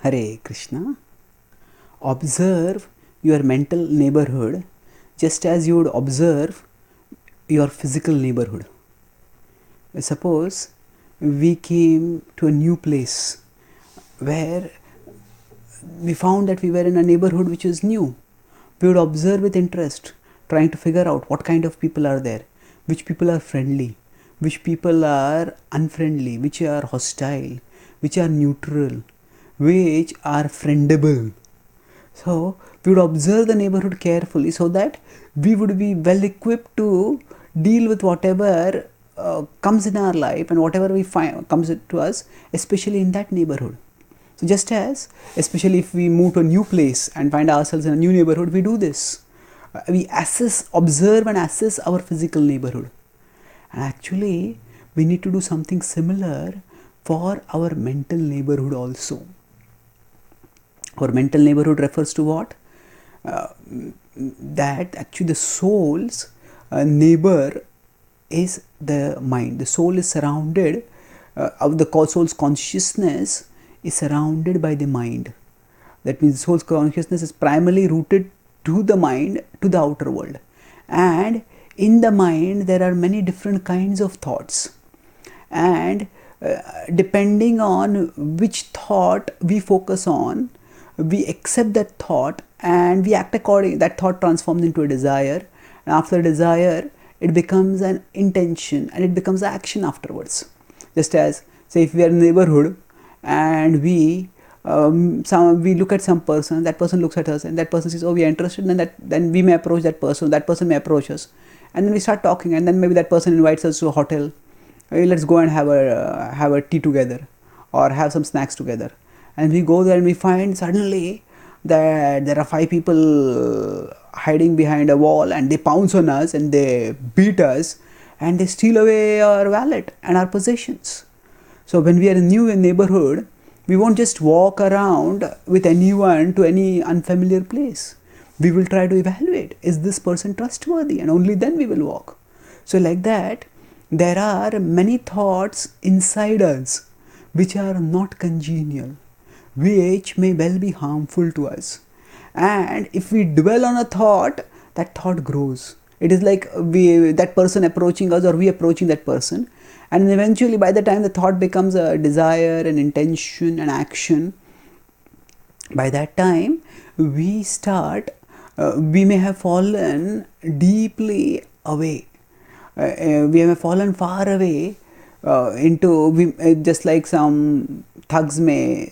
Hare Krishna. Observe your mental neighborhood just as you would observe your physical neighborhood. Suppose we came to a new place where we found that we were in a neighborhood which is new. We would observe with interest, trying to figure out what kind of people are there, which people are friendly, which people are unfriendly, which are hostile, which are neutral, which are friendable. So we would observe the neighborhood carefully so that we would be well equipped to deal with whatever comes in our life and whatever we find comes to us, especially in that neighborhood. So just as, especially if we move to a new place and find ourselves in a new neighborhood, we do this. We observe and assess our physical neighborhood. And actually, we need to do something similar for our mental neighborhood also. Our mental neighborhood refers to what? That actually the soul's neighbor is the mind. The soul is surrounded, the soul's consciousness is surrounded by the mind. That means the soul's consciousness is primarily rooted to the mind, to the outer world. And in the mind, there are many different kinds of thoughts. And depending on which thought we focus on, we accept that thought and we act according. That thought transforms into a desire. And after desire, it becomes an intention and it becomes action afterwards. Just as, say, if we are in a neighborhood and we look at some person, that person looks at us and that person says, oh, we are interested, and then we may approach that person may approach us, and then we start talking, and then maybe that person invites us to a hotel. Hey, let's go and have a tea together or have some snacks together. And we go there and we find suddenly that there are 5 people hiding behind a wall and they pounce on us and they beat us and they steal away our wallet and our possessions. So when we are in a new neighborhood, we won't just walk around with anyone to any unfamiliar place. We will try to evaluate, is this person trustworthy? And only then we will walk. So like that, there are many thoughts inside us which are not congenial, which may well be harmful to us. And if we dwell on a thought, that thought grows. It is like that person approaching us or we approaching that person. And eventually, by the time the thought becomes a desire, an intention, an action, by that time, we may have fallen deeply away. We have fallen far away just like some thugs may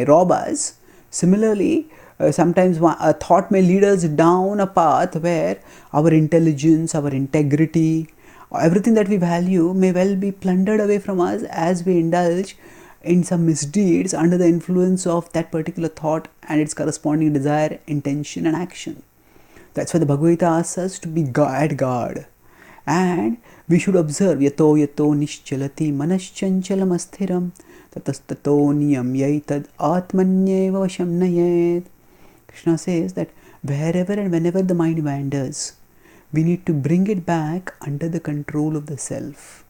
rob us. Similarly, sometimes a thought may lead us down a path where our intelligence, our integrity, everything that we value may well be plundered away from us as we indulge in some misdeeds under the influence of that particular thought and its corresponding desire, intention and action. That's why the Bhagavad Gita asks us to be at guard. And we should observe yato nischalati manaschanchalam asthiram tatastato niyam yaitad atmanyeva vasham nayet. Krishna says that wherever and whenever the mind wanders, we need to bring it back under the control of the self.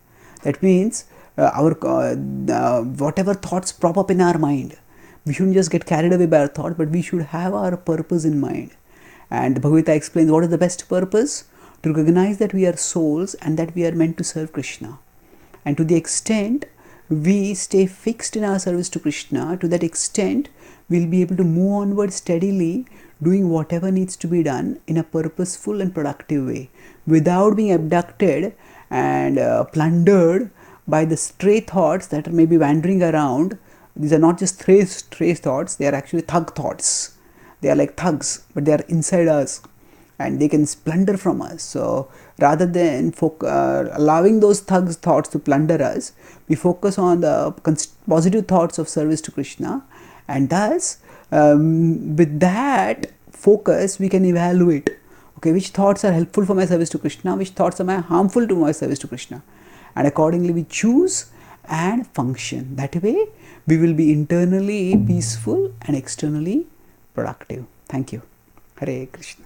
That means whatever thoughts prop up in our mind, we shouldn't just get carried away by our thought, but we should have our purpose in mind. And the Bhagavad Gita explains what is the best purpose? To recognize that we are souls and that we are meant to serve Krishna. And to the extent we stay fixed in our service to Krishna, to that extent we'll be able to move onward steadily, doing whatever needs to be done in a purposeful and productive way, without being abducted and plundered by the stray thoughts that may be wandering around. These are not just stray thoughts, they are actually thug thoughts. They are like thugs, but they are inside us and they can plunder from us. So rather than allowing those thugs thoughts to plunder us, we focus on the positive thoughts of service to Krishna, and thus with that focus we can evaluate, okay, which thoughts are helpful for my service to Krishna, which thoughts are harmful to my service to Krishna, and accordingly we choose and function. That way we will be internally peaceful and externally productive. Thank you. Hare Krishna.